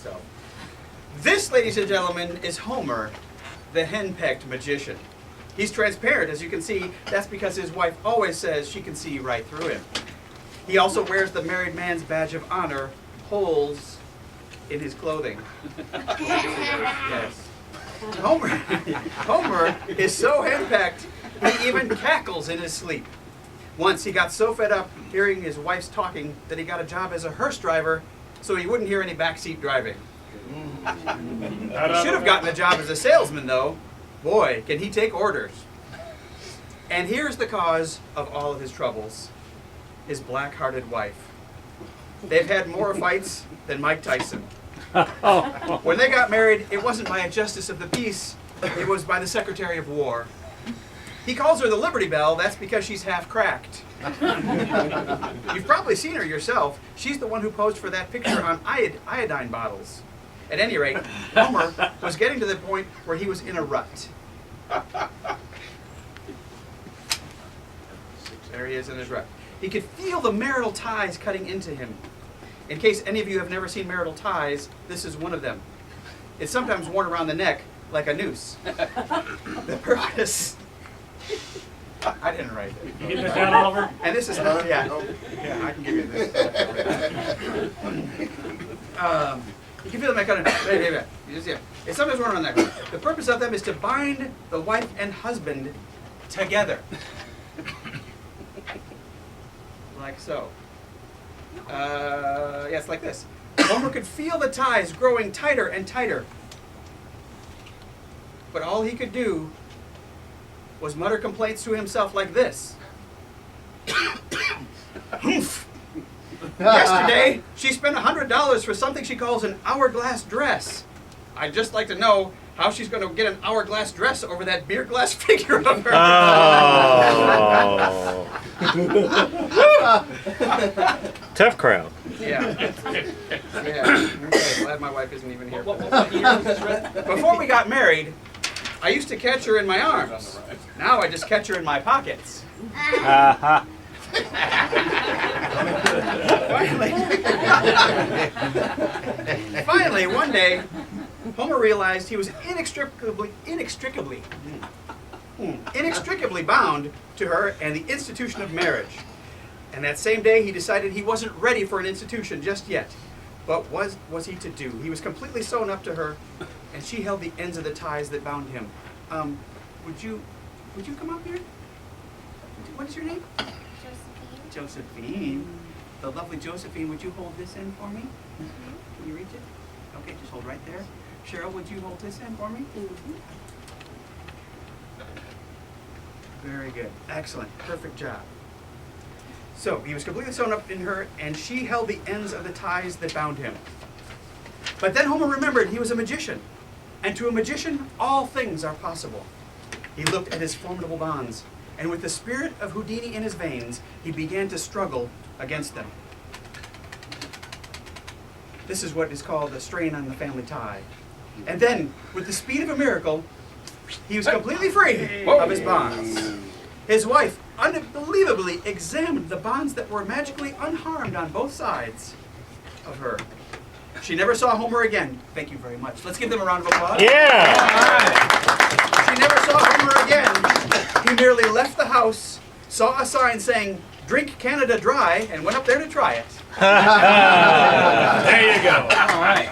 myself. This, ladies and gentlemen, is Homer, the henpecked magician. He's transparent, as you can see. That's because his wife always says she can see right through him. He also wears the married man's badge of honor, holes in his clothing. Yes. Homer is so henpecked, he even cackles in his sleep. Once he got so fed up hearing his wife's talking that he got a job as a hearse driver so he wouldn't hear any backseat driving. He should have gotten a job as a salesman, though. Boy, can he take orders. And here's the cause of all of his troubles: his black-hearted wife. They've had more fights than Mike Tyson. When they got married, it wasn't by a justice of the peace, it was by the Secretary of War. He calls her the Liberty Bell. That's because she's half cracked. You've probably seen her yourself. She's the one who posed for that picture on iodine bottles. At any rate, Homer was getting to the point where he was in a rut. There he is in his rut. He could feel the marital ties cutting into him. In case any of you have never seen marital ties, this is one of them. It's sometimes worn around the neck like a noose. The purpose... I didn't write it. You get this down, Oliver? And this is how, yeah, I can give you this. You can feel them like kind of, it's sometimes worn around the neck. The purpose of them is to bind the wife and husband together. Like so. Yes, like this. Homer could feel the ties growing tighter and tighter. But all he could do was mutter complaints to himself like this. Yesterday, she spent $100 for something she calls an hourglass dress. I'd just like to know how she's going to get an hourglass dress over that beer glass figure of her. Oh. Tough crowd. Yeah. Okay, glad my wife isn't even here. Before we got married, I used to catch her in my arms. Now I just catch her in my pockets. Finally, one day, Homer realized he was inextricably bound to her and the institution of marriage. And that same day, he decided he wasn't ready for an institution just yet. But what was he to do? He was completely sewn up to her, and she held the ends of the ties that bound him. Would you come up here? What is your name? Josephine. Josephine. The lovely Josephine, would you hold this end for me? Mm-hmm. Can you reach it? Okay, just hold right there. Cheryl, would you hold this end for me? Mm-hmm. Very good. Excellent. Perfect job. So, he was completely sewn up in her, and she held the ends of the ties that bound him. But then Homer remembered he was a magician, and to a magician, all things are possible. He looked at his formidable bonds, and with the spirit of Houdini in his veins, he began to struggle against them. This is what is called a strain on the family tie. And then, with the speed of a miracle, he was completely free of his bonds. His wife unbelievably examined the bonds that were magically unharmed on both sides of her. She never saw Homer again. Thank you very much. Let's give them a round of applause. Yeah. She never saw Homer again. He merely left the house, saw a sign saying, "Drink Canada Dry," and went up there to try it. There you go. All right.